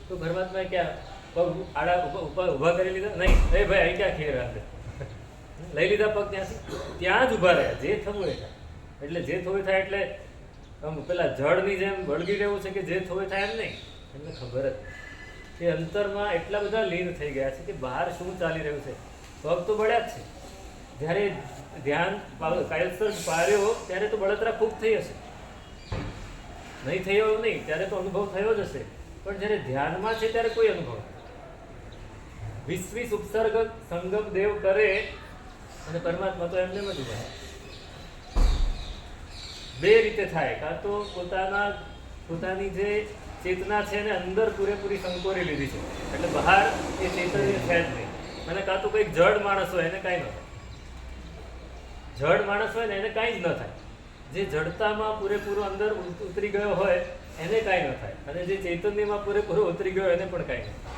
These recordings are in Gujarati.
તો પરમાત્માએ ક્યાં પગ આડા ઊભા કરી લીધા? નહીં. એ ભાઈ અહીં ક્યાં ખેર રાખે? લઈ લીધા પગ ત્યાંથી, ત્યાં જ ઊભા રહ્યા. જે થવું એ થાય. એટલે જે થવું થાય એટલે આમ પેલા જળની જેમ વળગી રહેવું છે કે જે થવું થાય એમ નહીં. એમને ખબર જ કે અંતરમાં એટલા બધા લીન થઈ ગયા છે કે બહાર શું ચાલી રહ્યું છે. પગ તો બળ્યા જ છે. જ્યારે ધ્યાન કાયલસર પાર્યો ત્યારે તો બળતરા ખૂબ થઈ હશે, નહીં થયો નહીં, ત્યારે તો અનુભવ થયો જ હશે. પણ જ્યારે ધ્યાનમાં છે ત્યારે કોઈ અનુભવ નહીં. 20 ઉપસર્ગ સંગમ દેવ કરે અને પરમાત્મા તો એમને જ ઉભા. બે રીતે થાય. કાં તો પોતાની જે ચેતના છે એને અંદર પૂરેપૂરી સંકોરી લીધી છે એટલે બહાર એ ચેતન્ય છે જ નહીં. અને કાં તો કંઈક જડ માણસ હોય એને કાંઈ ન થાય. જડ માણસ હોય ને એને કાંઈ જ ન થાય. જે જડતામાં પૂરેપૂરો અંદર ઉતરી ગયો હોય એને કાંઈ ન થાય. અને જે ચૈતન્યમાં પૂરેપૂરો ઉતરી ગયો એને પણ કાંઈ ન થાય.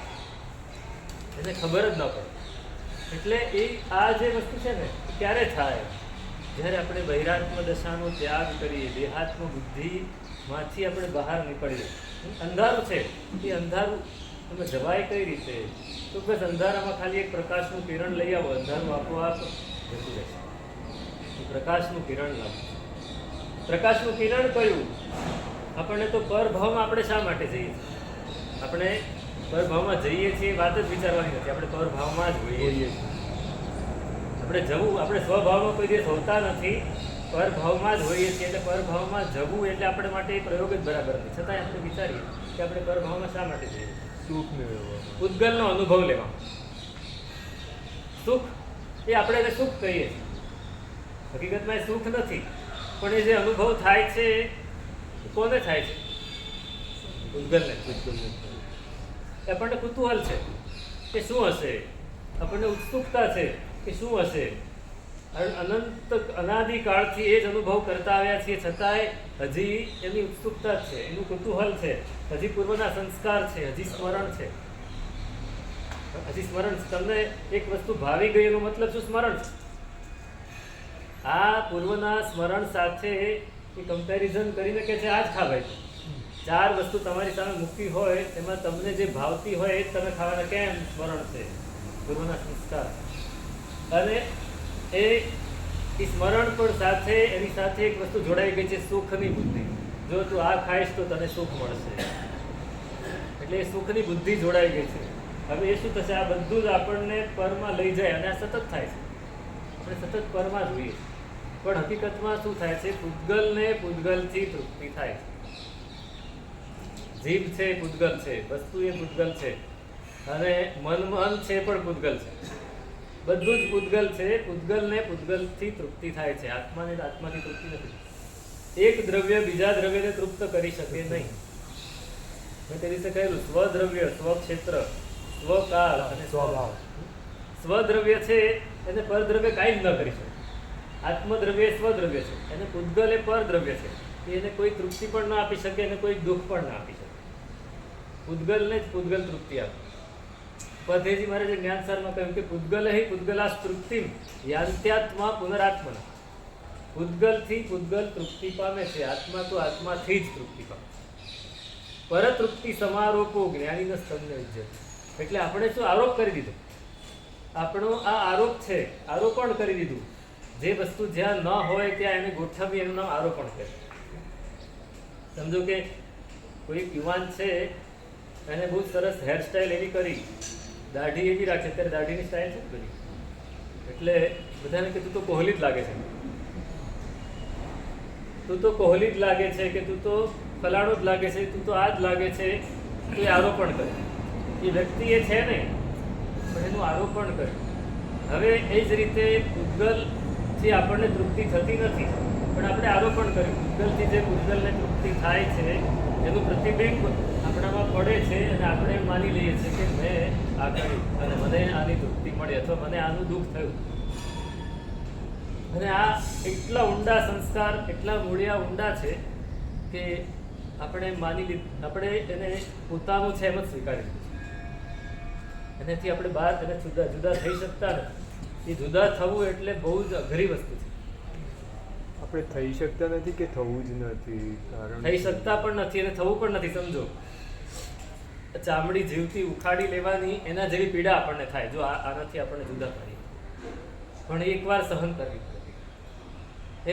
એને ખબર જ ન પડે. એટલે એ આ જે વસ્તુ છે ને ક્યારે થાય? જ્યારે આપણે બહિરાત્મ દશાનો ત્યાગ કરીએ, દેહાત્મ બુદ્ધિમાંથી આપણે બહાર નીકળીએ. અંધારું છે, એ અંધારું તમે જવાય કઈ રીતે? તો બસ અંધારામાં ખાલી એક પ્રકાશનું કિરણ લઈ આવો, અંધારું આપોઆપ જતું રહેશે. પ્રકાશનું કિરણ લાવો. પ્રકાશનું કિરણ કયું? આપણને તો પરભાવમાં આપણે શા માટે જઈએ છીએ? આપણે પરભાવમાં જઈએ છીએ વાત જ વિચારવાની નથી. આપણે પરભાવમાં જ હોઈએ છીએ. આપણે જવું, આપણે સ્વભાવમાં કોઈ દિવસ હોતા નથી, પરભાવમાં જ હોઈએ છીએ. એટલે પરભાવમાં જવું એટલે આપણે માટે એ પ્રયોગ જ બરાબર નથી. છતાંય આપણે વિચારીએ કે આપણે પરભાવમાં શા માટે જઈએ? સુખ મેળવવા, ઉદ્ગલનો અનુભવ લેવા. સુખ એ આપણે એને સુખ કહીએ છીએ. હકીકતમાં એ સુખ નથી, પણ એ જે અનુભવ થાય છે કોને થાય છે? ઉદ્ગલને. આપણને કુતૂહલ છે કે શું હશે, આપણને ઉત્સુકતા છે કે શું હશે. અનાદિકાળથી એ જ અનુભવ કરતા આવ્યા છીએ, છતાંય હજી એની ઉત્સુકતા છે, એનું કુતૂહલ છે, હજી પૂર્વના સંસ્કાર છે, હજી સ્મરણ છે. હજી સ્મરણ. તમને એક વસ્તુ ભાવી ગઈ એનો મતલબ શું? સ્મરણ છે. આ પૂર્વના સ્મરણ સાથે એ કમ્પેરિઝન કરીને કે છે આ જ ખા ભાઈ. 4 વસ્તુ તમારી સામે મૂકી હોય એમાં તમને જે ભાવતી હોય એ જ તમે ખાવાના. કેમ? સ્મરણ છે, પૂર્વના સંસ્કાર. અને એ સ્મરણ પણ સાથે એની સાથે એક વસ્તુ જોડાઈ ગઈ છે, સુખની બુદ્ધિ. જો તું આ ખાઈશ તો તને સુખ મળશે. એટલે એ સુખની બુદ્ધિ જોડાઈ ગઈ છે. હવે એ શું થશે? આ બધું જ આપણને પરમાં લઈ જાય અને આ સતત થાય છે. આપણે સતત પરમાં જોઈએ, પણ હકીકતમાં શું થાય છે? પૂતગલને પૂતગલથી તૃપ્તિ થાય છે. જીભ છે પૂતગલ છે, વસ્તુ એ પૂતગલ છે, અને મન છે પણ પૂતગલ છે. બધું જ પૂતગલ છે. પૂતગલને પૂતગલથી તૃપ્તિ થાય છે. આત્માને આત્માથી તૃપ્તિ નથી. એક દ્રવ્ય બીજા દ્રવ્યને તૃપ્ત કરી શકે નહીં. મેં તે રીતે કહેલું, સ્વદ્રવ્ય, સ્વક્ષેત્ર, સ્વકાળ અને સ્વભાવ. સ્વદ્રવ્ય છે એને પરદ્રવ્ય કાંઈ જ ન કરી શકે. આત્મદ્રવ્ય એ સ્વદ્રવ્ય છે, એને પૂતગલ એ પરદ્રવ્ય છે. એને કોઈ તૃપ્તિ પણ ના આપી શકે, એને કોઈ દુઃખ પણ ના આપી શકે. પૂતગલને જ પૂતગલ તૃપ્તિ આપે. પધેજી મહારાજે જ્ઞાનસારમાં કહ્યું કે પૂતગલ હિ પૂતગલાસ તૃપ્તિમ યાન્ત્યાત્મા પુનરાત્મના. પૂતગલથી પૂતગલ તૃપ્તિ પામે છે, આત્મા તો આત્માથી જ તૃપ્તિ પામે. પરતૃપ્તિ સમારોપો જ્ઞાનીનો સ્તંભ વિજ્ય. એટલે આપણે શું આરોપ કરી દીધો? આપણો આ આરોપ છે, આરોપણ કરી દીધું. જે વસ્તુ જ્યાં ન હોય ત્યાં એને ગોઠવી, એનું નામ આરોપણ કરે. સમજો કે કોઈ યુવાન છે, એને બહુ સરસ હેરસ્ટાઈલ એવી કરી, દાઢી એવી રાખે. અત્યારે દાઢીની સ્ટાઇલ છે બધી. એટલે બધાને કે તું તો કોહલી જ લાગે છે, તું તો કોહલી જ લાગે છે, કે તું તો ફલાણું જ લાગે છે, તું તો આ જ લાગે છે. તો એ આરોપણ કરે. એ વ્યક્તિ એ છે નહીં, પણ એનું આરોપણ કરે. હવે એ જ રીતે પૂતગલથી આપણને તૃપ્તિ થતી નથી, પણ આપણે આરોપણ કર્યું. પૂતગલથી જે પૂતગલને તૃપ્તિ થાય છે એનું પ્રતિબિંબ આપણામાં પડે છે, અને આપણે માની લઈએ છીએ કે મેં આ કર્યું અને મને આની તૃપ્તિ મળી, અથવા મને આનું દુઃખ થયું. અને આ એટલા ઊંડા સંસ્કાર, એટલા મૂળિયા ઊંડા છે કે આપણે માની લીધું, આપણે એને પોતાનું છે એમ જ સ્વીકારી લીધું. એનાથી આપણે બહાર એને જુદા થઈ શકતા નથી. એ જુદા થવું એટલે બહુ જ અઘરી વસ્તુ છે. આપણે થઈ શકતા નથી કે થવું જ નથી? કારણ થઈ શકતા પણ નથી અને થવું પણ નથી. સમજો ચામડી જીવતી ઉખાડી લેવાની એના જેવી પીડા આપણને થાય જો આનાથી આપણને જુદા પાડીએ. પણ એકવાર સહન કરવી પડે.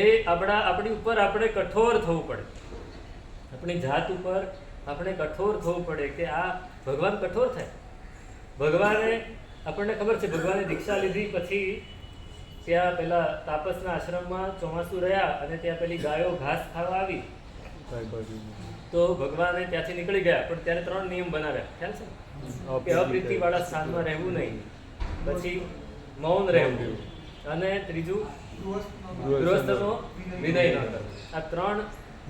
એ આપણી ઉપર આપણે કઠોર થવું પડે. આપણી જાત ઉપર આપણે કઠોર થવું પડે કે આ ભગવાન કઠોર થાય. ભગવાને આપણને ખબર છે, ભગવાને દીક્ષા લીધી પછી ત્યાં પેલા તાપસના આશ્રમમાં ચોમાસું રહ્યા અને ત્યાં પેલી ગાયો ઘાસ ખાવા આવી તો ભગવાને ત્યાંથી નીકળી ગયા. પણ ત્યારે 3 નિયમ બનાવ્યા, ખ્યાલ છે કે અપ્રીતિ વાળા સ્થાનમાં રહેવું નહીં, પછી મૌન રહેવું અને ત્રીજું ગૃહસ્થનો વિનય ન કરવો. આ 3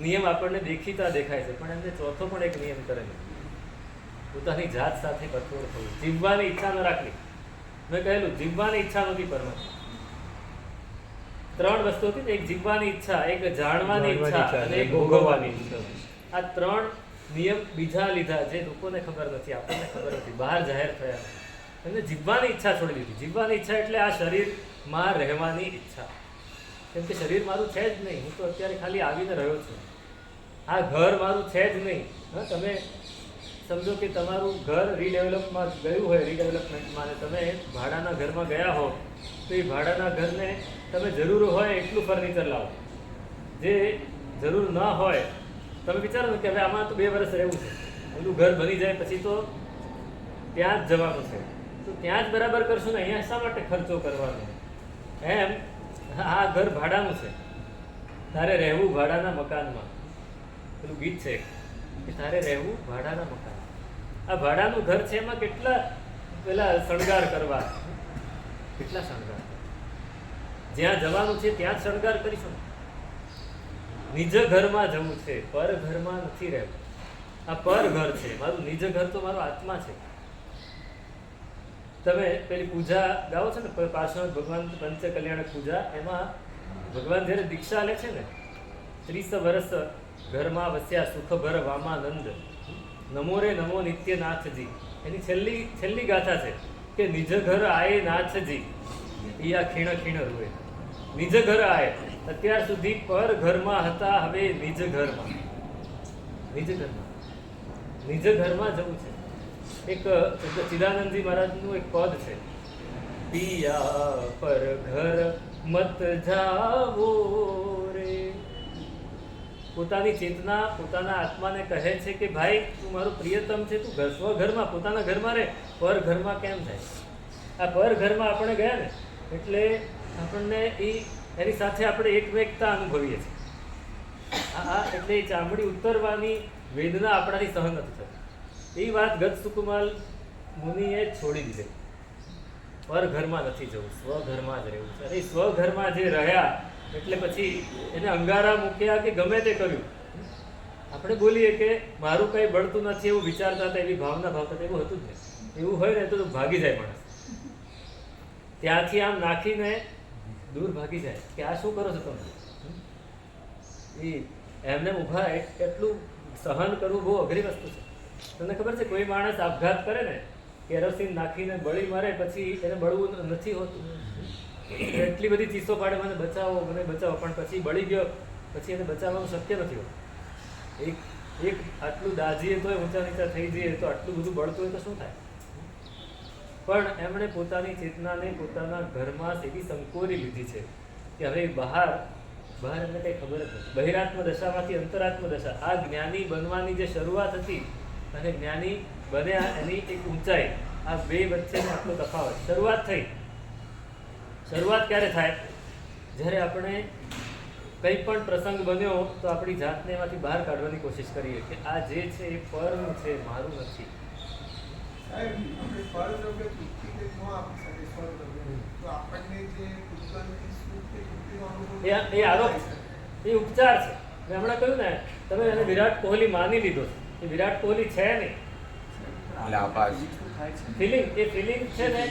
નિયમ આપણને દેખીતા દેખાય છે, પણ એમને ચોથો પણ એક નિયમ કરેલો, પોતાની જાત સાથે કઠોર થવું, જીવવાની ઈચ્છા ન રાખવી. મેં કહેલું જીવવાની ઈચ્છા નહોતી પરમાત્મા. 3 વસ્તુ હતી, એક જીવવાની ઈચ્છા, એક જાણવાની ઈચ્છા અને એક ભોગવવાની ઈચ્છા. આ 3 નિયમ બીજા લીધા જે લોકોને ખબર નથી, આપણને ખબર નથી, બહાર જાહેર થયા. એમને જીવવાની ઈચ્છા છોડી દીધી. જીવવાની ઈચ્છા એટલે આ શરીરમાં રહેવાની ઈચ્છા. કેમ કે શરીર મારું છે જ નહીં, હું તો અત્યારે ખાલી આવીને રહ્યો છું. આ ઘર મારું છે જ નહીં. હા, તમે સમજો કે તમારું ઘર રીડેવલપમાં ગયું હોય, રીડેવલપમેન્ટમાં, અને તમે ભાડાના ઘરમાં ગયા હો તો એ ભાડાના ઘરને તમે જરૂર હોય એટલું ફર્નિચર લાવો. જે જરૂર ન હોય તમે વિચારો કે હવે આમાં તો 2 વર્ષ રહેવું છે, બધું ઘર બની જાય પછી તો ત્યાં જ જવાનું છે, તો ત્યાં જ બરાબર કરશું ને, અહીંયા શા માટે ખર્ચો કરવાનો? એમ આ ઘર ભાડાનું છે, તારે રહેવું ભાડાના મકાનમાં. પેલું ગીત છે કે તારે રહેવું ભાડાના મકાન. આ ભાડાનું ઘર છે, એમાં કેટલા પેલા શણગાર કરવા, કેટલા શણગાર. જ્યાં જવાનું છે ત્યાં જ શણગાર કરીશું. નિજ ઘરમાં જવું છે, પર ઘરમાં નથી રહેવું. આ પર ઘર છે, મારું નિજ ઘર તો મારો આત્મા છે. તમે પેલી પૂજા ગાઓ છો ને, પાર્શ્વનાથ ભગવાન પંચ કલ્યાણક પૂજા, એમાં ભગવાન જ્યારે દીક્ષા લે છે ને, 30 વર્ષ ઘરમાં વસ્યા સુખભર વામાનંદ, નમો રે નમો નિત્યનાથજી. એની છેલ્લી ગાથા છે કે નિજ ઘર આયે નાથજી, ઈયા ખીણ ખીણ રૂએ. નિજ ઘર આયે, અત્યાર સુધી પર ઘરમાં હતા, હવે નિજ ઘરમાં. નિજ ઘરમાં, નિજ ઘરમાં જવું છે. એક ચિદાનંદજી મહારાજનું એક પદ છે, પિયા પર ઘર મત જાવો રે. પોતાની ચેતના પોતાના આત્માને કહે છે કે ભાઈ તું મારું પ્રિયતમ છે, તું સ્વઘરમાં પોતાના ઘરમાં રહે, પર ઘરમાં કેમ થાય? આ પર ઘરમાં આપણે ગયા ને એટલે આપણને એની સાથે આપણે એકમેકતા અનુભવીએ છીએ. એટલે એ ચામડી ઉતરવાની વેદના આપણાથી સહન નથી થતી. એ વાત ગત સુકુમાલ મુનિએ છોડી દીધી. પર ઘરમાં નથી જવું, સ્વઘરમાં જ રહેવું છે. અને સ્વઘરમાં જે રહ્યા એટલે પછી એને અંગારા મૂક્યા કે ગમે તે કર્યું. આપણે બોલીએ કે મારું કંઈ બળતું નથી એવું વિચારતા હતા, એવી ભાવના ભાવતા હતા, એવું હતું જ નહીં. એવું હોય ને તો ભાગી જાય માણસ. ત્યાંથી આમ નાખીને દૂર ભાગી જાય કે આ શું કરો છો તમે? એ એમને ઊભા એટલું સહન કરવું બહુ અઘરી વસ્તુ છે. તમને ખબર છે, કોઈ માણસ આપઘાત કરે ને, કેરોસીન નાખીને બળી મારે, પછી એને બળવું નથી હોતું. એટલી બધી ચીસો પાડે, મને બચાવો, પણ પછી બળી ગયો પછી એને બચાવવાનું શક્ય નથી હોતું. એક આટલું દાજીએ તોય ઊંચા નીચા થઈ જઈએ તો આટલું બધું બળતું હોય તો શું થાય? પણ એમણે પોતાની ચેતનાને પોતાના ઘરમાં એવી સંકોરી લીધી છે કે હવે બહાર એમને કંઈ ખબર જ નથી. બહિરાત્મ દશામાંથી અંતરાત્મ દશા, આ જ્ઞાની બનવાની જે શરૂઆત હતી અને જ્ઞાની બન્યા એની એક ઊંચાઈ, આ 2 વચ્ચેનો આટલો તફાવત. શરૂઆત ક્યારે થાય? જ્યારે આપણે કંઈ પણ પ્રસંગ બન્યો તો આપણી જાતને એમાંથી બહાર કાઢવાની કોશિશ કરીએ કે આ જે છે એ પરનું છે, મારું નથી. એ આરોપ, એ ઉપચાર છે. મેં હમણાં કહ્યું ને, તમે એને વિરાટ કોહલી માની લીધો છે, એ વિરાટ કોહલી છે નહીં. ફિલિંગ છે ને,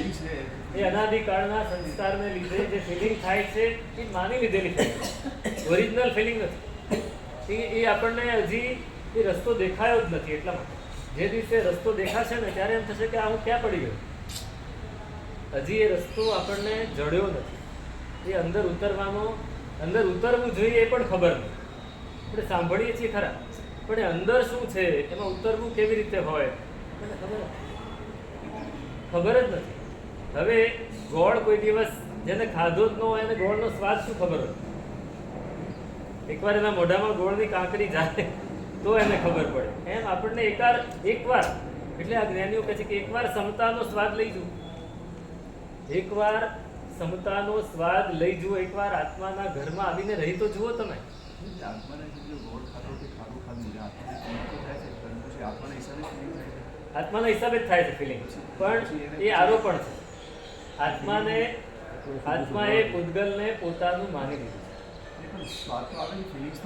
એ અનાદિકાળના સંસ્કારને લીધે જે ફિલિંગ થાય છે એ માની લીધેલી છે, ઓરિજિનલ ફિલિંગ નથી. એ આપણને હજી એ રસ્તો દેખાયો જ નથી. એટલા માટે જે દિવસે રસ્તો દેખાશે ને ત્યારે એમ થશે કે આ હું ક્યાં પડી ગયો. હજી એ રસ્તો આપણને જડ્યો નથી. એ અંદર ઉતરવું જોઈએ એ પણ ખબર નથી. આપણે સાંભળીએ છીએ ખરા, પણ એ અંદર શું છે, એમાં ઉતરવું કેવી રીતે હોય, ખબર જ નથી. હવે ગોળ કોઈ દિવસ જેને ખાધો જ ન હોય એને ગોળનો સ્વાદ શું ખબર હોય? એકવાર એના મોઢામાં ગોળની કાંકરી જાય તો એને ખબર પડે. એમ આપણને એકવાર એટલે આ જ્ઞાનીઓ કહે છે કે એકવાર સમતાનો સ્વાદ લઈ જુઓ, એકવાર સમતાનો સ્વાદ લઈ જુઓ, એકવાર આત્માના ઘરમાં આવીને રહી તો જુઓ તમે. આત્માના હિસાબે જ થાય છે ફિલિંગ, પણ એ આરોપણ છે. આત્માએ પૂતગલને પોતાનું માની લીધું.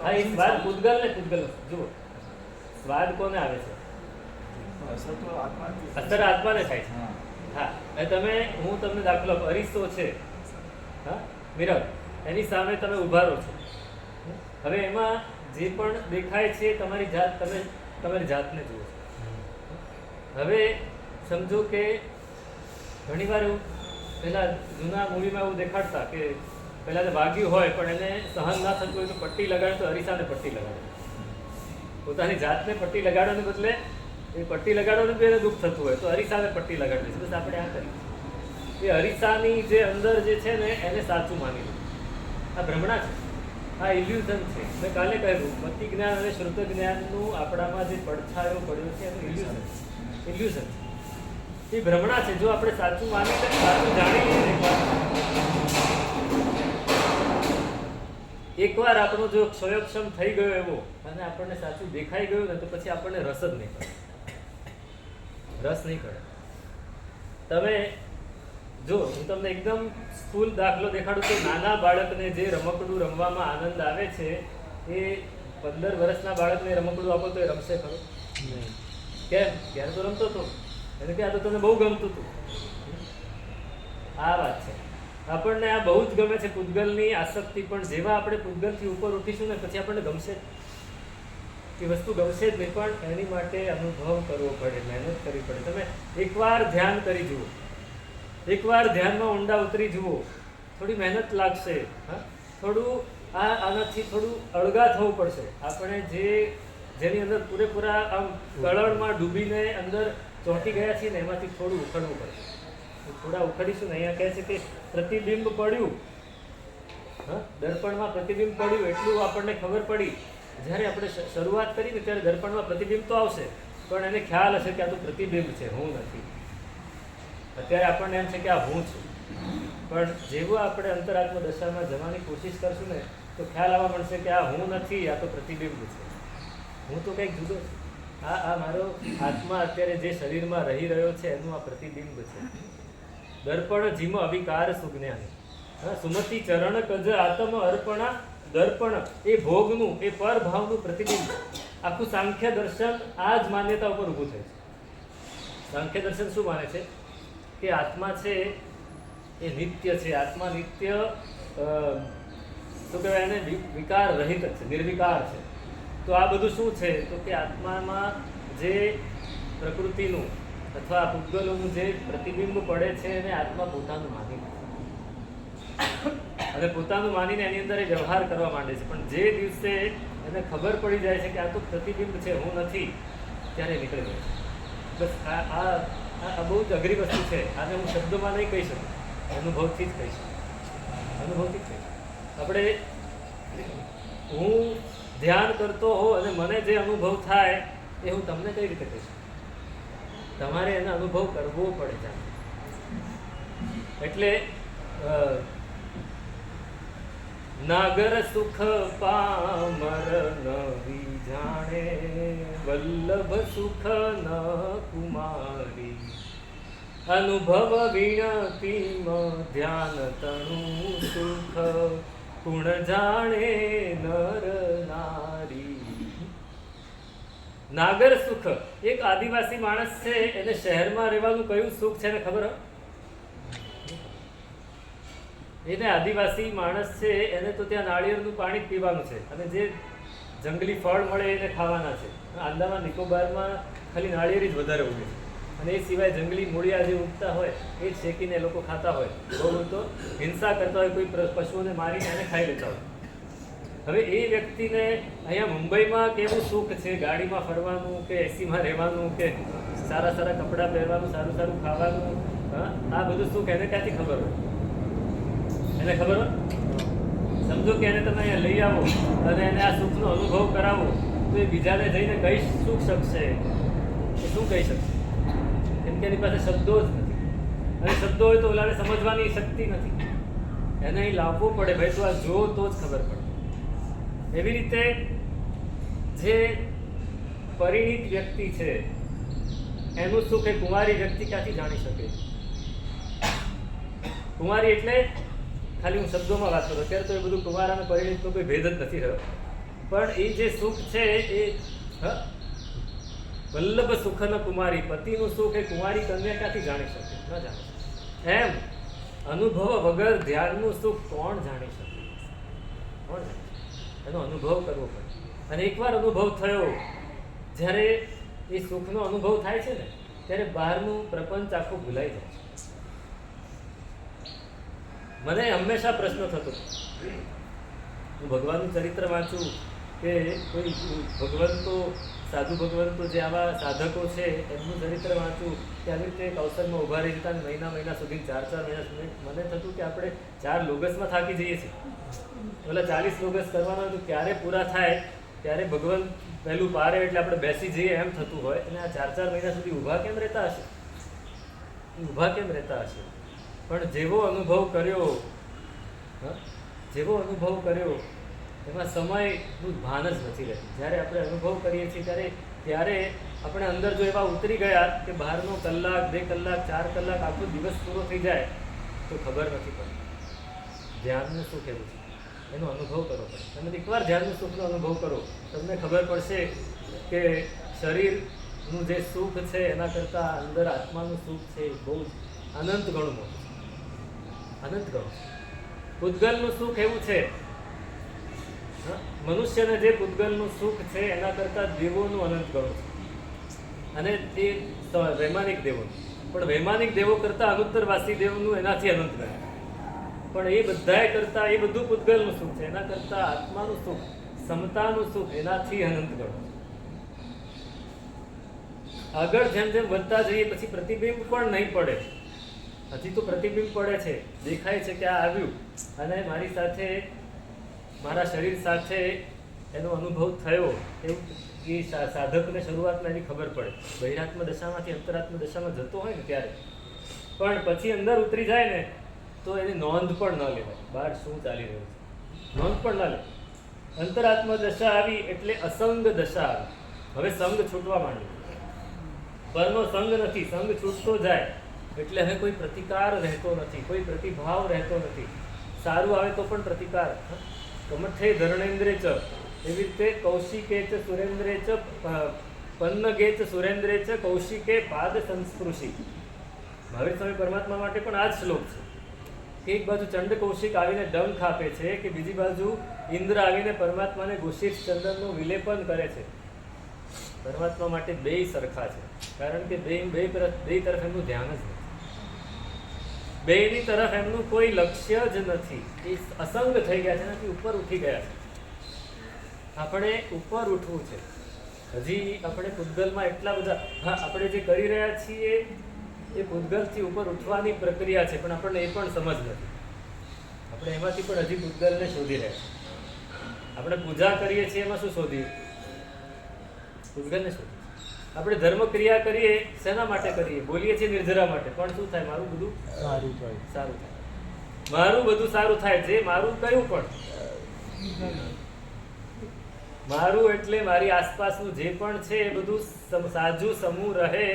હા, એ સ્વાદ પૂતગલને જુઓ, સ્વાદ કોને આવે છે? અસર આત્માને થાય છે. હા, હું તમને દાખલો આપું. અરીસો છે, હા, મિરર, એની સામે તમે ઉભા રહો છો. હવે એમાં જે પણ દેખાય છે તમારી જાત, તમે તમારી જાતને જુઓ છો. હવે સમજો કે ઘણીવાર એવું પહેલા જૂના મૂવીમાં એવું દેખાડતા કે પહેલા તો વાગ્યું હોય પણ એને સહન ના થતું હોય તો પટ્ટી લગાડે, તો અરીસાને પટ્ટી લગાડે. પોતાની જાતને પટ્ટી લગાડવાને બદલે એ પટ્ટી લગાડવાનું બી એને દુઃખ થતું હોય તો અરીસાને પટ્ટી લગાડી દઈશું. બસ આપણે આ કરીએ. એ અરીસાની જે અંદર જે છે ને એને સાચું માની લો. આ ભ્રમણા છે, આ ઇલ્યુઝન છે. મેં કાલે કહ્યું મતિ જ્ઞાન અને શ્રુત જ્ઞાનનું આપણામાં જે પડછાયો પડ્યો છે એનું ઇલ્યુઝન એ ભ્રમણા છે. જો આપણે સાચું માની લઈએ, સાચું જાણી લઈએ, એકવાર આપણો જો ક્ષયોક્ષમ થઈ ગયો એવો અને આપણને સાચું દેખાઈ ગયું ને તો પછી આપણને રસ જ નહીં પડે. રસ નહીં પડે. તમે જો હું તમને એકદમ સ્થૂલ દાખલો દેખાડું તો નાના બાળકને જે રમકડું રમવામાં આનંદ આવે છે એ 15 વર્ષના બાળકને રમકડું આપો તો એ રમશે ખરું? કેમ? ત્યારે તો રમતો હતો, એને કે આ તો તને બહુ ગમતું હતું. આ વાત છે. આપણને આ બહુ જ ગમે છે પૂતગલની આસક્તિ, પણ જેવા આપણે પૂતગલથી ઉપર ઉઠીશું ને પછી આપણને ગમશે એ વસ્તુ ગમશે જ નહીં. પણ એની માટે અનુભવ કરવો પડે, મહેનત કરવી પડે. તમે એકવાર ધ્યાન કરી જુઓ, એકવાર ધ્યાનમાં ઊંડા ઉતરી જુઓ, થોડી મહેનત લાગશે. હા, થોડું આનાથી થોડું અળગા થવું પડશે. આપણે જેની અંદર પૂરેપૂરા આમ કળણમાં ડૂબીને અંદર ચોંટી ગયા છીએ ને એમાંથી થોડું ઉખડવું પડશે. થોડા ઉખડીશું ને અહીંયા કહે છે કે પ્રતિબિંબ પડ્યું, હા, દર્પણમાં પ્રતિબિંબ પડ્યું એટલું આપણને ખબર પડી. જ્યારે આપણે શરૂઆત કરી ને ત્યારે દર્પણમાં પ્રતિબિંબ તો આવશે પણ એને ખ્યાલ હશે કે આ તો પ્રતિબિંબ છે, હું નથી. અત્યારે આપણને એમ છે કે આ હું છું, પણ જેવું આપણે અંતરાત્મા દશામાં જવાની કોશિશ કરશું ને તો ખ્યાલ આવવા મળશે કે આ હું નથી, આ તો પ્રતિબિંબ છે. હું તો કંઈક જુદો છું. આ મારો આત્મા અત્યારે જે શરીરમાં રહી રહ્યો છે એનું આ પ્રતિબિંબ છે. દર્પણ જીમ અવિકાર સુજ્ઞાની, સુમતિ ચરણ કજ આત્મ અર્પણા. દર્પણ એ ભોગનું, એ પરભાવનું પ્રતિબિંબ. આખું સાંખ્ય દર્શન આ જ માન્યતા ઉપર ઊભું થાય છે. સાંખ્ય દર્શન શું માને છે કે આત્મા છે એ નિત્ય છે. આત્મા નિત્ય શું કહેવાય એને વિકાર રહિત છે, નિર્વિકાર છે. તો આ બધું શું છે તો કે આત્મામાં જે પ્રકૃતિનું અથવા પૂતગલોનું જે પ્રતિબિંબ પડે છે એને આત્મા પોતાનું માની અને પોતાનું માનીને એની અંદર એ વ્યવહાર કરવા માંડે છે. પણ જે દિવસે એને ખબર પડી જાય છે કે આ તો પ્રતિબિંબ છે, હું નથી, ત્યારે નીકળી જાય છે. બસ આ બહુ જ અઘરી વસ્તુ છે. આને હું શબ્દોમાં નહીં કહી શકું, અનુભવથી જ કહી શકું. અનુભવથી જ કહી શકું. આપણે હું ધ્યાન કરતો હો અને મને જે અનુભવ થાય એ હું તમને કઈ રીતે કહી શકું? તમારે એનો અનુભવ કરવો પડે છે. એટલે નાગર સુખ પામર નવી જાણે, વલ્લભ સુખ ન કુમારી. અનુભવ વિણતી ધ્યાન તણુ સુખ, ગુણ જાણે નર નારી. નાગર સુખ, એક આદિવાસી માણસ છે એને શહેરમાં રહેવાનું કયું સુખ છે એને ખબર હોય? એને આદિવાસી માણસ છે એને તો ત્યાં નાળિયેરનું પાણી જ પીવાનું છે અને જે જંગલી ફળ મળે એને ખાવાના છે. આંદામાન નિકોબારમાં ખાલી નાળિયેર જ વધારે ઉગે છે અને એ સિવાય જંગલી મૂળિયા જે ઉગતા હોય એ જ શેકીને લોકો ખાતા હોય. બહુ તો હિંસા કરતા હોય, કોઈ પશુઓને મારીને એને ખાઈ લેતા હોય. હવે એ વ્યક્તિને અહીંયા મુંબઈમાં કેવું સુખ છે, ગાડીમાં ફરવાનું કે એસીમાં રહેવાનું કે સારા સારા કપડાં પહેરવાનું, સારું સારું ખાવાનું, હા, આ બધું સુખ એને ક્યાંથી ખબર હોય? એને ખબર હોય? સમજો કે એને તમે અહીંયા લઈ આવો અને એને આ સુખનો અનુભવ કરાવો, તો એ બીજાને જઈને કહી શું શકશે? એ શું કહી શકશે? કેમ કે એની પાસે શબ્દો જ નથી, અને શબ્દો હોય તો ઓલાને સમજવાની શક્તિ નથી. એને અહીં લાવવું પડે, ભાઈ તું આ જો તો જ ખબર પડે. એવી રીતે જે પરિણીત વ્યક્તિ છે એનું સુખ એ કુંવારી વ્યક્તિ ક્યાંથી જાણી શકે? કુંવારી એટલે ખાલી હું શબ્દોમાં વાત કરું, અત્યારે તો એ બધું કુંવાર અને પરિણીતનો કોઈ ભેદ જ નથી રહ્યો, પણ એ જે સુખ છે એ વલ્લભ સુખન કુમારી, પતિનું સુખ એ કુંવારી કન્યા ક્યાંથી જાણી શકે? ન જાણી શકે. એમ અનુભવ વગર ધ્યાનનું સુખ કોણ જાણી શકે? કોણ જાણી શકે? એનો અનુભવ કરવો પડે. અને એકવાર અનુભવ થયો, જ્યારે એ સુખનો અનુભવ થાય છે ને, ત્યારે બહારનું પ્રપંચ આખું ભૂલાઈ જાય છે. મને હંમેશા પ્રશ્ન થતો, હું ભગવાનનું ચરિત્ર વાંચું કે કોઈ ભગવંતો, સાધુ ભગવંતો જે આવા સાધકો છે એમનું ચરિત્ર વાંચું કે આવી રીતે એક અવસરમાં ઊભા રહી જતા મહિના સુધી, 4 મહિના સુધી, મને થતું કે આપણે 4 લોગસમાં થાકી જઈએ છીએ. એટલે 40 લોગસ કરવાના તો ક્યારે પૂરા થાય ત્યારે ભગવાન પહેલું પારે એટલે આપણે બેસી જઈએ એમ થતું હોય. અને આ 4 મહિના સુધી ઊભા કેમ રહેતા હશે? ઊભા કેમ રહેતા હશે? પણ જેવો અનુભવ કર્યો એમાં સમયનું ભાન જ નથી રહેતું. જ્યારે આપણે અનુભવ કરીએ છીએ ત્યારે આપણે અંદર જો એવા ઉતરી ગયા કે બહારનો કલાક, 2 કલાક, 4 કલાક, આખો દિવસ પૂરો થઈ જાય તો ખબર નથી પડતી. ધ્યાનનું સુખ એવું છે, એનો અનુભવ કરવો પડે. તમે એકવાર ધ્યાનનું સુખનો અનુભવ કરો, તમને ખબર પડશે કે શરીરનું જે સુખ છે એના કરતાં અંદર આત્માનું સુખ છે એ બહુ અનંત ગણું મોટું, અનંત ગણું. પૂતગલનું સુખ એવું છે, મનુષ્યને જે પૂતગલનું સુખ છે એના કરતાં દેવોનું અનંત ગણું છે. અને તે વૈમાનિક દેવોનું, પણ વૈમાનિક દેવો કરતાં અનુત્તરવાસી દેવનું એનાથી અનંત ગણે. પણ એ બધાએ કરતાં, એ બધું પૂતગલનું સુખ છે, એના કરતાં આત્માનું સુખ, સમતાનું સુખ એનાથી અનંત ગણું. આગળ જેમ જેમ વધતા જઈએ પછી પ્રતિબિંબ પણ નહીં પડે. હજી તો પ્રતિબિંબ પડે છે, દેખાય છે કે આ આવ્યું અને મારી સાથે, મારા શરીર સાથે એનો અનુભવ થયો, એવું એ સાધકને શરૂઆતમાં એની ખબર પડે. બહિરાત્મ દશામાંથી અંતરાત્મ દશામાં જતો હોય ને ત્યારે. પણ પછી અંદર ઉતરી જાય ને તો એની નોંધ પણ ન લેવાય, બહાર શું ચાલી રહ્યું છે નોંધ પણ ન લે. અંતરાત્મ દશા આવી એટલે અસંગ દશા આવી. હવે સંગ છૂટવા માંડ્યો, પરનો સંગ નથી, સંગ છૂટતો જાય એટલે હવે કોઈ પ્રતિકાર રહેતો નથી, કોઈ પ્રતિભાવ રહેતો નથી. સારું આવે તો પણ પ્રતિકાર. કમઠે ધર્ણેન્દ્રે ચ, એવી રીતે કૌશિકે ચ સુરેન્દ્રે ચ પન્નગે ચ સુરેન્દ્રે ચ કૌશિકે પાદ સંસ્પૃશી. મહાવીર સ્વામી પરમાત્મા માટે પણ આ જ શ્લોક છે કે એક બાજુ ચંડ કૌશિક આવીને ડંખ આપે છે કે બીજી બાજુ ઇન્દ્ર આવીને પરમાત્માને ઘોષિત ચંદનનું વિલેપન કરે છે. પરમાત્મા માટે બેય સરખા છે, કારણ કે બે તરફ એમનું ધ્યાન જ નથી, બેયની તરફ એમનું કોઈ લક્ષ્ય જ નથી. એ અસંગ થઈ ગયા છે, એનાથી ઉપર ઉઠી ગયા છે. આપણે ઉપર ઉઠવું છે. હજી આપણે પૂતગલમાં એટલા બધા, હા, આપણે જે કરી રહ્યા છીએ એ પૂતગલથી ઉપર ઉઠવાની પ્રક્રિયા છે, પણ આપણને એ પણ સમજ નથી. આપણે એમાંથી પણ હજી પૂતગલને શોધી રહ્યા છીએ. આપણે પૂજા કરીએ છીએ, એમાં શું શોધીએ? પૂતગલને શોધીએ. આપણે ધર્મ ક્રિયા કરીએ, શેના માટે કરીએ? બોલીએ છીએ નિર્જરા માટે, પણ શું થાય? મારું બધું સારું થાય, મારું બધું સારું થાય. જે મારું કયું પણ મારું એટલે મારી આસપાસનું જે પણ છે એ બધું સાજુ સમૂહ રહે,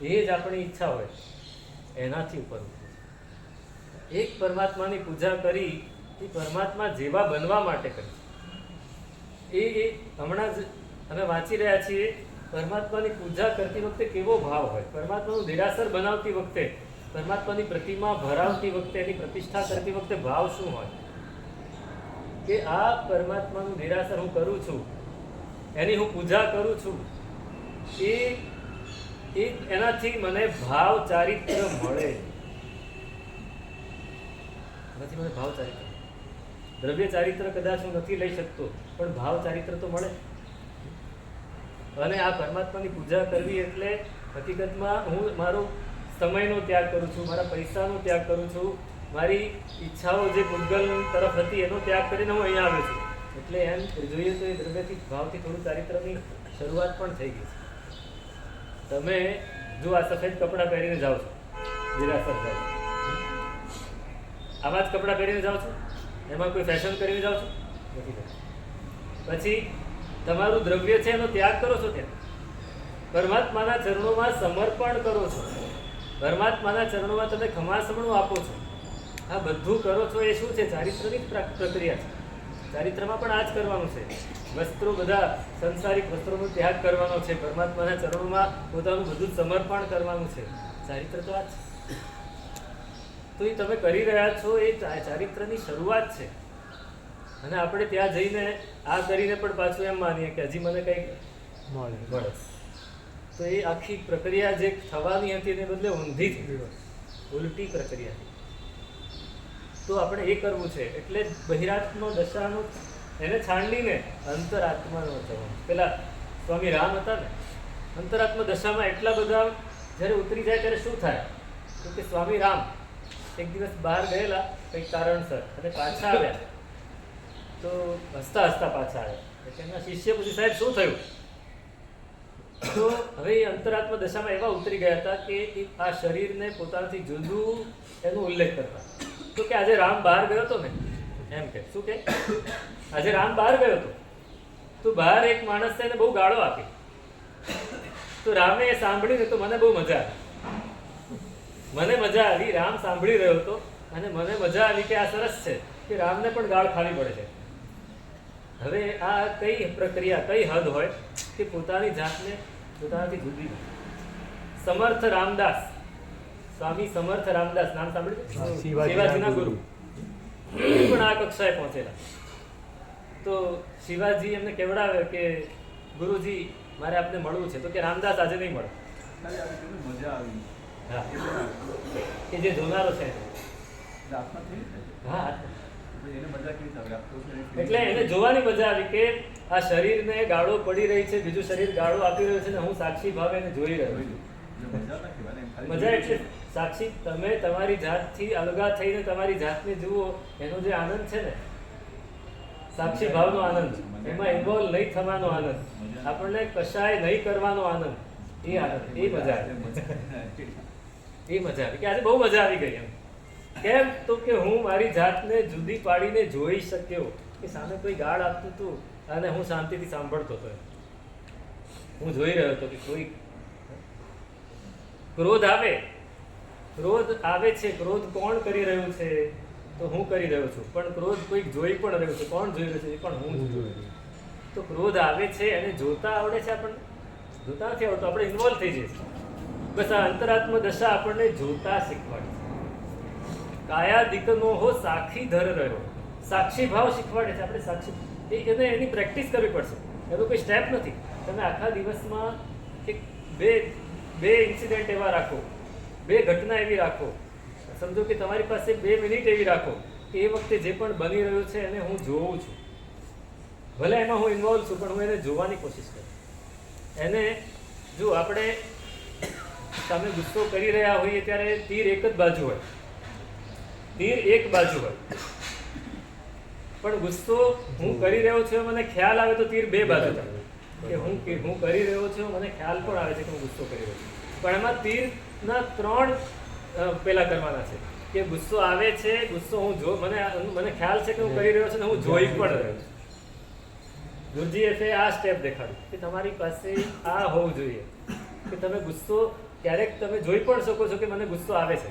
એ જ આપણી ઈચ્છા હોય. એનાથી ઉપર એક પરમાત્માની પૂજા કરી, એ પરમાત્મા જેવા બનવા માટે કરી. એ હમણાં જ અમે વાંચી રહ્યા છીએ, પરમાત્માની પૂજા કરતી વખતે કેવો ભાવ હોય, પરમાત્માનું દેરાસર બનાવતી વખતે, પરમાત્માની પ્રતિમા ભરાવતી વખતે, એની પ્રતિષ્ઠા કરતી વખતે ભાવ શું હોય કે આ પરમાત્માનું દેરાસર હું કરું છું, એની હું પૂજા કરું છું, એ એનાથી મને ભાવ ચારિત્ર મળે. એનાથી મને ભાવ ચારિત્ર, દ્રવ્ય ચારિત્ર કદાચ હું નથી લઈ શકતો, પણ ભાવ ચારિત્ર તો મળે. અને આ પરમાત્માની પૂજા કરવી એટલે હકીકતમાં હું મારો સમયનો ત્યાગ કરું છું, મારા પૈસાનો ત્યાગ કરું છું, મારી ઈચ્છાઓ જે પૂતગલ તરફ હતી એનો ત્યાગ કરીને હું અહીંયા આવ્યો છું. એટલે એમ જોઈએ તો એ દ્રવ્યથી ભાવથી થોડું ચારિત્રની શરૂઆત પણ થઈ ગઈ છે. તમે જો આ સફેદ કપડાં પહેરીને જાઓ છો, દેરાસર જાઓ, આવા જ કપડાં પહેરીને જાઓ છો, એમાં કોઈ ફેશન કરીને જાઓ છો નથી કરતા. પછી તમારું દ્રવ્ય છે એનો ત્યાગ કરો છો, ત્યાં પરમાત્માના ચરણોમાં સમર્પણ કરો છો, પરમાત્માના ચરણોમાં તમે ખમાસમણું આપો છો. આ બધું કરો છો એ શું છે? ચારિત્રની પ્રક્રિયા છે. ચારિત્રમાં પણ આ જ કરવાનું છે. વસ્ત્રો, બધા સંસારિક વસ્ત્રોનો ત્યાગ કરવાનો છે, પરમાત્માના ચરણોમાં પોતાનું બધું સમર્પણ કરવાનું છે. ચારિત્ર તો આ જ છે. તો એ તમે કરી રહ્યા છો એ ચારિત્રની શરૂઆત છે. અને આપણે ત્યાં જઈને આ કરીને પણ પાછું એમ માનીએ કે હજી મને કંઈક મળે. તો એ આખી પ્રક્રિયા જે થવાની હતી એને બદલે ઊંધી થઈ, ઉલટી પ્રક્રિયા થઈ. તો આપણે એ કરવું છે. એટલે બહિરાત્મ દશાનું એને છાંડીને અંતરાત્માનો જવાનું. પેલા સ્વામી રામ હતા ને, અંતરાત્મ દશામાં એટલા બધા જ્યારે ઉતરી જાય ત્યારે શું થાય? તો કે સ્વામી રામ એક દિવસ બહાર ગયેલા કંઈક કારણસર અને પાછા આવ્યા. તો હસતા હસતા પાછા આવ્યા. એટલે એમના શિષ્ય પૂછ્યું, સાહેબ શું થયું? તો હવે એ અંતરાત્મ દશામાં એવા ઉતરી ગયા હતા કે આ શરીરને પોતાનાથી જુદું એનો ઉલ્લેખ કરતા. તો કે આજે રામ બહાર ગયો હતો ને, એમ કે શું કે આજે રામ બહાર ગયો હતો, તો બહાર એક માણસે એને બહુ ગાળો આપી. તો રામે એ સાંભળીને તો મને બહુ મજા આવી, મને મજા આવી. રામ સાંભળી રહ્યો હતો અને મને મજા આવી કે આ સરસ છે કે રામને પણ ગાળ ખાવી પડે છે. હવે આ કઈ પ્રક્રિયા, કઈ હદ હોય કે પોતાની જાતને પોતાનાથી જુદી. સમર્થ રામદાસ, સ્વામી સમર્થ રામદાસ નામ સાંભળ્યું? શિવાજીના ગુરુ પણ આ કક્ષાએ પહોંચેલા. તો શિવાજી એમને કેવડાવે કે ગુરુજી મારે આપને મળવું છે. તો કે રામદાસ આજે નહીં મળે. હા, કે જે જોનારો છે. હા, એટલે એને જોવાની મજા આવી કે આ શરીરને ગાળો પડી રહી છે, બીજું શરીર ગાળો આપી રહ્યું છે ને હું સાક્ષી ભાવે એને જોઈ રહ્યો છું. મજા એટલે સાક્ષી, તમે તમારી જાતથી અલગા થઈને તમારી જાતને જુઓ, એનો જે આનંદ છે ને, સાક્ષી ભાવનો આનંદ, એમાં ઇન્વોલ્વ નહીં થવાનો આનંદ, આપણને કશાય નહીં કરવાનો આનંદ, એ આનંદ, એ મજા આવી. એ મજા આવી કે આજે બહુ મજા આવી ગઈ. એમ કેમ? તો કે હું મારી જાતને જુદી પાડીને જોઈ શક્યો કે સામે કોઈ ગાળ આપતું હતું અને હું શાંતિથી સાંભળતો હતો. હું જોઈ રહ્યો હતો કે કોઈ ક્રોધ આવે છે. ક્રોધ કોણ કરી રહ્યું છે? તો હું કરી રહ્યો છું. પણ ક્રોધ કોઈક જોઈ પણ રહ્યું છે. કોણ જોઈ રહ્યું છે? એ પણ હું જોઈ રહ્યો છું. તો ક્રોધ આવે છે અને જોતા આવડે છે આપણને? જોતા નથી આવડતું, આપણે ઇન્વોલ્વ થઈ જઈએ. બસ આ અંતરાત્મ દશા આપણને જોતા શીખવાડે છે. કાયાદિકનો હો સાક્ષી ધર રહ્યો, સાક્ષી ભાવ શીખવાડે છે. આપણે સાક્ષી એને એની પ્રેક્ટિસ કરવી પડશે. એનો કોઈ સ્ટેપ નથી. તમે આખા દિવસમાં એક બે ઇન્સિડન્ટ એવા રાખો, બે ઘટના એવી રાખો. સમજો કે તમારી પાસે 2 મિનિટ એવી રાખો કે એ વખતે જે પણ બની રહ્યું છે એને હું જોઉં છું. ભલે એમાં હું ઇન્વોલ્વ છું પણ હું એને જોવાની કોશિશ કરું. એને જો આપણે તમે ગુસ્સો કરી રહ્યા હોઈએ ત્યારે તીર એક જ બાજુ હોય, તીર એક બાજુ હોય. પણ ગુસ્સો હું કરી રહ્યો છું મને ખ્યાલ આવે તો તીર 2 બાજુ થાય. કે હું કરી રહ્યો છું મને ખ્યાલ પણ આવે છે કે હું ગુસ્સો કરી રહ્યો છું. પણ એમાં તીરના 3 પેલા કરવાના છે કે ગુસ્સો આવે છે, ગુસ્સો હું મને ખ્યાલ છે કે હું કરી રહ્યો છું ને હું જોઈ પણ રહ્યો છું. ગુરુજીએ આ સ્ટેપ દેખાડ્યું કે તમારી પાસે આ હોવું જોઈએ કે તમે ગુસ્સો ક્યારેક તમે જોઈ પણ શકો છો કે મને ગુસ્સો આવે છે,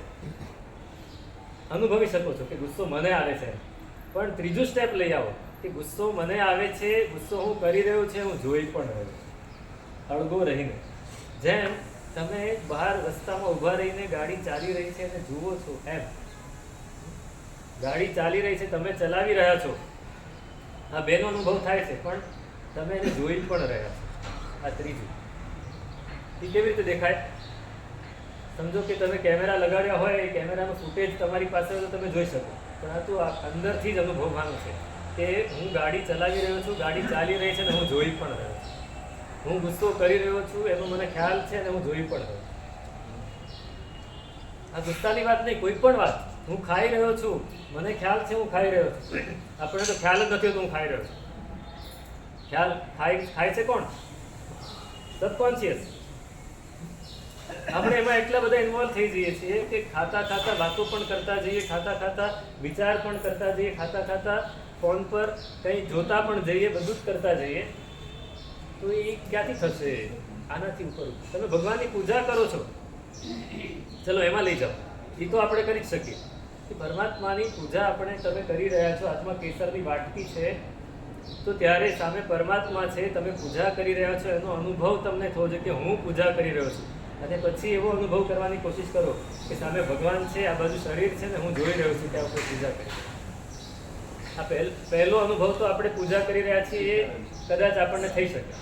અનુભવી શકો છો કે ગુસ્સો મને આવે છે. પણ ત્રીજું સ્ટેપ લઈ આવો કે ગુસ્સો મને આવે છે, ગુસ્સો હું કરી રહ્યો છે, હું જોઈ પણ રહ્યો છું, અળગો રહીને. જેમ તમે બહાર રસ્તામાં ઊભા રહીને ગાડી ચાલી રહી છે અને જુઓ છો, એમ ગાડી ચાલી રહી છે, તમે ચલાવી રહ્યા છો, આ બેનો અનુભવ થાય છે, પણ તમે એને જોઈ પણ રહ્યા છો. આ ત્રીજું. એ કેવી રીતે દેખાય? સમજો કે તમે કેમેરા લગાડ્યા હોય, એ કેમેરાનું ફૂટેજ તમારી પાસે હોય તો તમે જોઈ શકો, પણ આ તો અંદરથી જ અનુભવવાનું છે કે હું ગાડી ચલાવી રહ્યો છું, ગાડી ચાલી રહી છે અને હું જોઈ પણ રહ્યો છું. હું ગુસ્સો કરી રહ્યો છું એનો મને ખ્યાલ છે અને હું જોઈ પણ રહ્યો છું. આ ગુસ્સાની વાત નહીં, કોઈ પણ વાત. હું ખાઈ રહ્યો છું, મને ખ્યાલ છે હું ખાઈ રહ્યો છું. આપણને તો ખ્યાલ જ નથી હોતો હું ખાઈ રહ્યો છું. ખ્યાલ ખાય છે કોણ? સબકોન્શિયસ. આપણે એમાં એટલા બધા ઇન્વોલ્વ થઈ જઈએ છીએ કે ખાતા ખાતા વાતો પણ કરતા જઈએ, ખાતા ખાતા વિચાર પણ કરતા જઈએ, ખાતા ખાતા ફોન પર કંઈ જોતા પણ જઈએ, બધું જ કરતા જઈએ. તો એ ક્યાંથી થશે? આનાથી ઉપર. તમે ભગવાનની પૂજા કરો છો, ચલો એમાં લઈ જાઓ, એ તો આપણે કરી જ શકીએ. કે પરમાત્માની પૂજા આપણે તમે કરી રહ્યા છો, હાથમાં કેસરની વાટકી છે, તો ત્યારે સામે પરમાત્મા છે, તમે પૂજા કરી રહ્યા છો, એનો અનુભવ તમને થવો જોઈએ કે હું પૂજા કરી રહ્યો છું. અને પછી એવો અનુભવ કરવાની કોશિશ કરો કે સામે ભગવાન છે, આ બાજુ શરીર છે ને હું જોઈ રહ્યો છું કે આપણે પૂજા કરી. આ પહેલો અનુભવ તો આપણે પૂજા કરી રહ્યા છીએ એ કદાચ આપણને થઈ શકે.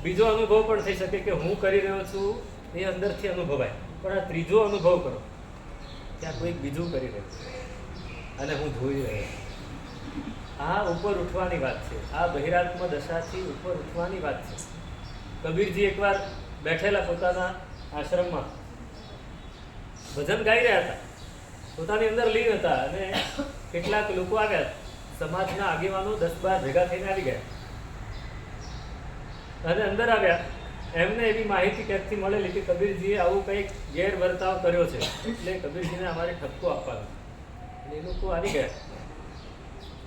બીજો અનુભવ પણ થઈ શકે કે હું કરી રહ્યો છું, એ અંદરથી અનુભવાય. પણ આ ત્રીજો અનુભવ કરો ત્યાં કોઈક બીજું કરી રહ્યું છે અને હું જોઈ રહ્યો છું. આ ઉપર ઉઠવાની વાત છે. આ બહિરાત્મ દશાથી ઉપર ઉઠવાની વાત છે. કબીરજી એકવાર બેઠેલા પોતાના આશ્રમમાં ભજન ગાઈ રહ્યા હતા, પોતાની અંદર લીન હતા, અને કેટલાક લોકો આવ્યા, સમાજના આગેવાનો 10-12 ભેગા થઈને આવી ગયા અને અંદર આવ્યા. એમને એવી માહિતી ક્યાંકથી મળેલી કે કબીરજીએ આવું કંઈક ગેરવર્તાવ કર્યો છે, એટલે કબીરજીને અમારે ઠપકો આપવાનો. અને એ લોકો આવી ગયા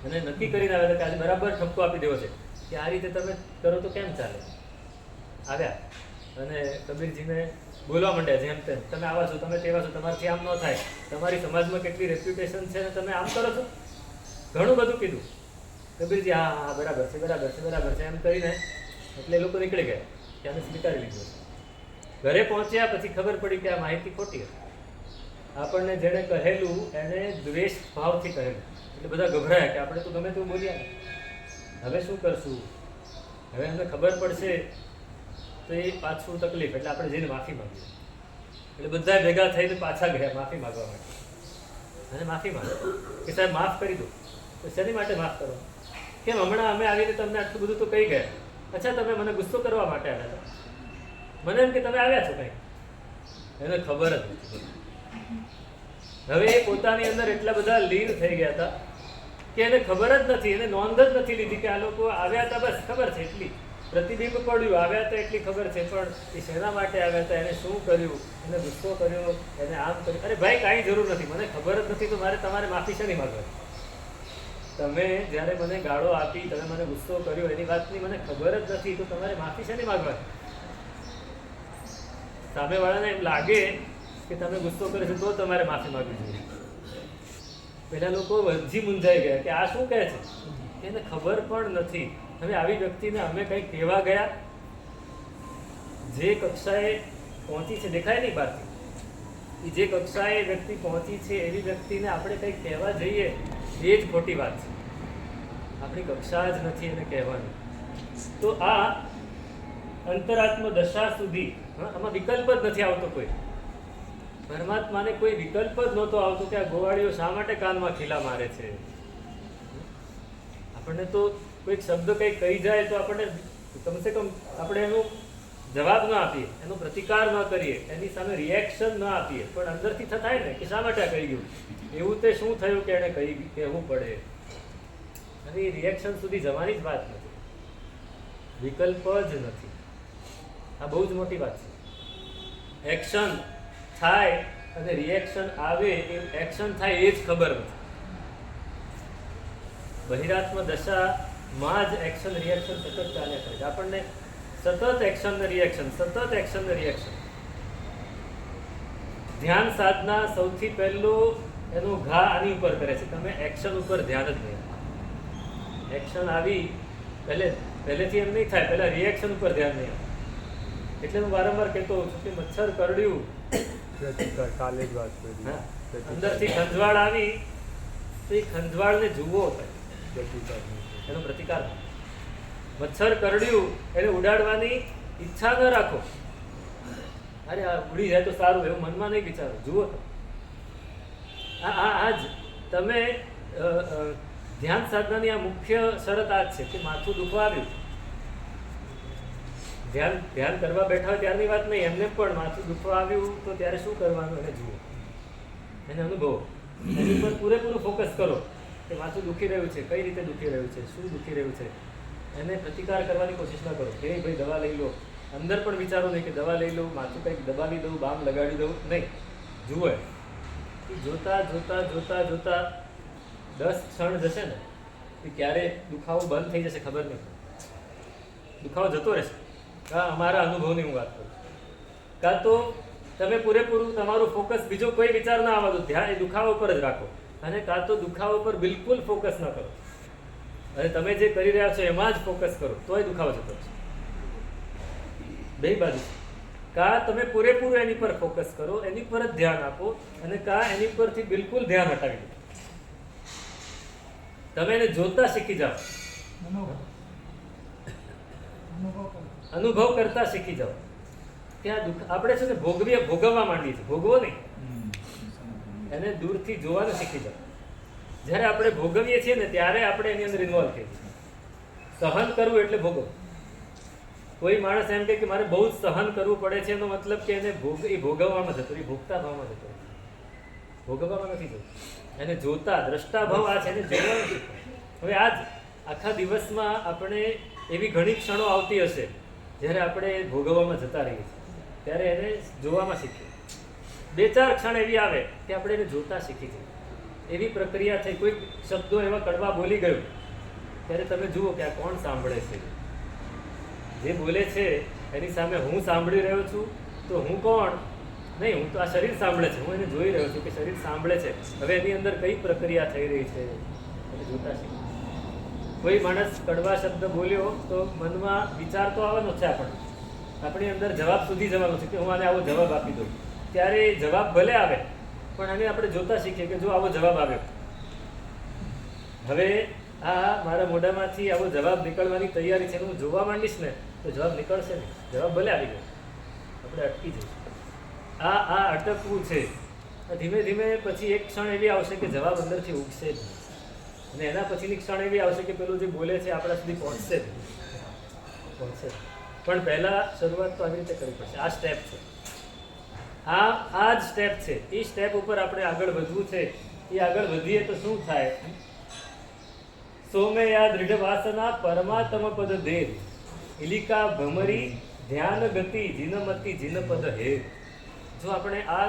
અને નક્કી કરીને આવ્યા કે આજે બરાબર ઠપકો આપી દેવો છે કે આ રીતે તમે કરો તો કેમ ચાલે. આવ્યા અને કબીરજીને બોલવા માંડ્યા જેમ તેમ, તમે આવા છો, તમે તેવા છો, તમારાથી આમ ન થાય, તમારી સમાજમાં કેટલી રેપ્યુટેશન છે ને તમે આમ કરો છો. ઘણું બધું કીધું. કબીરજી હા હા બરાબર છે, બરાબર છે, બરાબર છે એમ કરીને એટલે એ લોકો નીકળી ગયા, ત્યાંને સ્વીકારી લીધું. ઘરે પહોંચ્યા પછી ખબર પડી કે આ માહિતી ખોટી હતી. આપણને જેણે કહેલું એને દ્વેષ ભાવથી કહેલું, એટલે બધા ગભરાયા કે આપણે તો ગમે તેવું બોલ્યા, હવે શું કરશું, હવે એમને ખબર પડશે તો એ પાછું તકલીફ, એટલે આપણે જઈને માફી માંગીએ. એટલે બધા ભેગા થઈને પાછા ગયા માફી માંગવા માટે. અને માફી માંગે કે સાહેબ માફ કરી દો. તો શેની માટે માફ કરો? કેમ હમણાં અમે આવીને તમને આટલું બધું તો કહી ગયા, અચ્છા તમે મને ગુસ્સો કરવા માટે આવ્યા હતા, મને એમ કે તમે આવ્યા છો કંઈ, એને ખબર જ નથી. હવે એ પોતાની અંદર એટલા બધા લીન થઈ ગયા હતા કે એને ખબર જ નથી, એને નોંધ જ નથી લીધી કે આ લોકો આવ્યા હતા, બસ ખબર છે એટલી, પ્રતિબિંબ પડ્યું, આવ્યા હતા એટલી ખબર છે, પણ એ શેના માટે આવ્યા હતા, એને શું કર્યું, એને ગુસ્સો કર્યો, એને આમ કર્યું. અરે ભાઈ કાંઈ જરૂર નથી, મને ખબર જ નથી તો મારે તમારે માફી શેની માંગવાની? તમે જ્યારે મને ગાળો આપી, તમે મને ગુસ્સો કર્યો, એની વાતની મને ખબર જ નથી તો તમારે માફી શેની માંગવાની? સામેવાળાને એમ લાગે કે તમે ગુસ્સો કર્યો છો તો તમારે માફી માંગવી જોઈએ. પેલા લોકો વજી મૂંઝાઈ ગયા કે આ શું કહે છે, એને ખબર પણ નથી. હવે આવી વ્યક્તિને અમે કંઈ કહેવા ગયા, જે કક્ષાએ પહોંચી છે દેખાય નહીં બહારથી, એ જે કક્ષાએ વ્યક્તિ પહોંચી છે એવી વ્યક્તિને આપણે કંઈક કહેવા જઈએ એ જ ખોટી વાત છે. આપણી કક્ષા જ નથી એને કહેવાની. તો આ અંતરાત્મ દશા સુધી આમાં વિકલ્પ જ નથી આવતો કોઈ. પરમાત્માને કોઈ વિકલ્પ જ નહોતો આવતો કે આ ગોવાળીઓ શા માટે કાનમાં ખીલા મારે છે. આપણને તો કોઈક શબ્દ કંઈક કહી જાય તો આપણને કમસે કમ આપણે એનો જવાબ ન આપીએ, એનો પ્રતિકાર ન કરીએ, એની સામે રિએક્શન ન આપીએ, પણ અંદરથી થાય ને કે શા માટે આ કહી ગયું, એવું તે શું થયું કે એને કહેવું પડે. હવે એ રિએક્શન સુધી જવાની જ વાત નથી, વિકલ્પ જ નથી. આ બહુ જ મોટી વાત છે. એક્શન થાય અને રિએક્શન આવે, એ એક્શન થાય એ જ ખબર નથી. બહિરાત્મ દશામાં જ એક્શન રિએક્શન સતત ચાલ્યા કરે છે. આપણને સતત એક્શન ને રિએક્શન, સતત એક્શન ને રિએક્શન. ધ્યાન સાધના સૌથી પહેલું એનો ઘા આની ઉપર કરે છે. તમે એક્શન ઉપર ધ્યાન જ નહીં. એક્શન આવી પહેલેથી એમ નહીં થાય, પહેલા રિએક્શન ઉપર ધ્યાન નહીં આવે. એટલે હું વારંવાર કહેતો હોઉં છું કે મચ્છર કરડ્યું, કાલે જ વાત કરી, અંદરથી ખંજવાળ આવી તો એ ખંજવાળને જુઓ, એનો પ્રતિકાર. મચ્છર કરડ્યું એને ઉડાડવાની ઈચ્છા ન રાખો, અરે આ ઉડી જાય તો સારું, એવું મનમાં નહીં વિચારો, જુઓ તો. આ જ તમે ધ્યાન સાધનાની આ મુખ્ય શરત આ જ છે કે માથું દુખવા આવ્યું, ધ્યાન કરવા બેઠા હોય ત્યારની વાત નહીં, એમને પણ માથું દુખવા આવ્યું તો ત્યારે શું કરવાનું એને જુઓ, એને અનુભવો, એની પર પૂરેપૂરું ફોકસ કરો કે માથું દુખી રહ્યું છે, કઈ રીતે દુખી રહ્યું છે, શું દુખી રહ્યું છે, એને પ્રતિકાર કરવાની કોશિશ ના કરો કે ભાઈ દવા લઈ લો. અંદર પણ વિચારો નહીં કે દવા લઈ લઉં, માથું કંઈક દબાવી દઉં, બામ લગાડી દઉં, નહીં. જુઓ એ જોતા જોતા જોતા જોતા 10 ક્ષણ જશે ને કે ક્યારે દુખાવો બંધ થઈ જશે ખબર નહીં, દુખાવો જતો રહેશે. અમારા અનુભવની હું વાત કરું. કાં તો તમે પૂરેપૂરું તમારું ફોકસ બીજો કોઈ વિચાર ના આવવા દો, ધ્યાન એ દુખાવા ઉપર જ રાખો, અને કાં તો દુખાવા પર બિલકુલ ફોકસ ન કરો અને તમે જે કરી રહ્યા છો એમાં જ ફોકસ કરો, તોય દુખાવો જતો રહેશે. બે બાજુ, કાં તમે પૂરેપૂરું એની પર ફોકસ કરો, એની પર જ ધ્યાન આપો, અને કાં એની પરથી બિલકુલ ધ્યાન હટાવી દો. તમે એને જોતા શીખી જાઓ, અનુભવ કરતા શીખી જાઓ. ત્યાં દુઃખ આપણે છે ને ભોગવવા માંડીએ છીએ, ભોગવો નહીં, એને દૂરથી જોવાનું શીખી જાઓ. જ્યારે આપણે ભોગવીએ છીએ ને ત્યારે આપણે એની અંદર ઇન્વોલ્વ થઈએ છીએ. સહન કરવું એટલે ભોગવવું. કોઈ માણસ એમ કહે કે મારે બહુ જ સહન કરવું પડે છે, એનો મતલબ કે એને ભોગવવામાં જતો, એ ભોગતા ભાવમાં જતો, ભોગવવામાં નથી જતો. એને જોતા દ્રષ્ટા ભાવ આ છે, એને જોવાનું શીખો. હવે આજ આખા દિવસમાં આપણે એવી ઘણી ક્ષણો આવતી હશે જ્યારે આપણે ભોગવવામાં જતા રહીએ છીએ, ત્યારે એને જોવામાં શીખીએ. 2-4 ક્ષણ એવી આવે કે આપણે એને જોતા શીખી જઈએ. એવી પ્રક્રિયા થઈ. કોઈ શબ્દો એવા કડવા બોલી ગયું ત્યારે તમે જુઓ કે આ કોણ સાંભળે છે. જે બોલે છે એની સામે હું સાંભળી રહ્યો છું, તો હું કોણ નહીં, હું તો આ શરીર સાંભળે છે, હું એને જોઈ રહ્યો છું કે શરીર સાંભળે છે. હવે એની અંદર કઈ પ્રક્રિયા થઈ રહી છે એને જોતા શીખો. કોઈ માણસ કડવા શબ્દ બોલ્યો તો મનમાં વિચાર તો આવવાનો છે, આપણી અંદર જવાબ સુધી જવાનો છે કે હું આને આવો જવાબ આપી દઉં. ત્યારે એ જવાબ ભલે આવે પણ આને આપણે જોતા શીખીએ કે જો આવો જવાબ આવ્યો, હવે આ મારા મોઢામાંથી આવો જવાબ નીકળવાની તૈયારી છે, હું જોવા માંડીશ ને તો જવાબ નીકળશે નહીં. જવાબ ભલે આવી ગયો, આપણે અટકી જઈશું. આ અટકવું છે. ધીમે ધીમે પછી એક ક્ષણ એવી આવશે કે જવાબ અંદરથી ઉગશે જ નહીં, અને એના પછીની ક્ષણ એવી આવશે કે પેલું જે બોલે છે આપણા સુધી પહોંચશે જ. પણ પહેલાં શરૂઆત તો આવી રીતે કરવી પડશે. આ સ્ટેપ છે, આ જ સ્ટેપ છે. એ સ્ટેપ ઉપર આપણે આગળ વધવું છે. એ આગળ વધીએ તો શું થાય? સોમે યા દૃઢ વાસના પરમાત્મ પદ દેવ ઇલિકા ભમરી ધ્યાન ગતિ જીનમતી જીનપદ હે. જો આપણે આ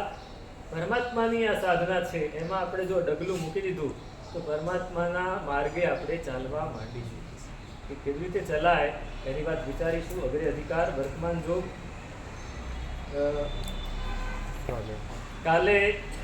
પરમાત્માની આ સાધના છે એમાં આપણે જો ડગલું મૂકી દીધું તો પરમાત્માના માર્ગે આપણે ચાલવા માંડીશું. કે કેવી રીતે ચલાય એની વાત વિચારીશું. અગ્રે અધિકાર વર્તમાન જોગ કાલે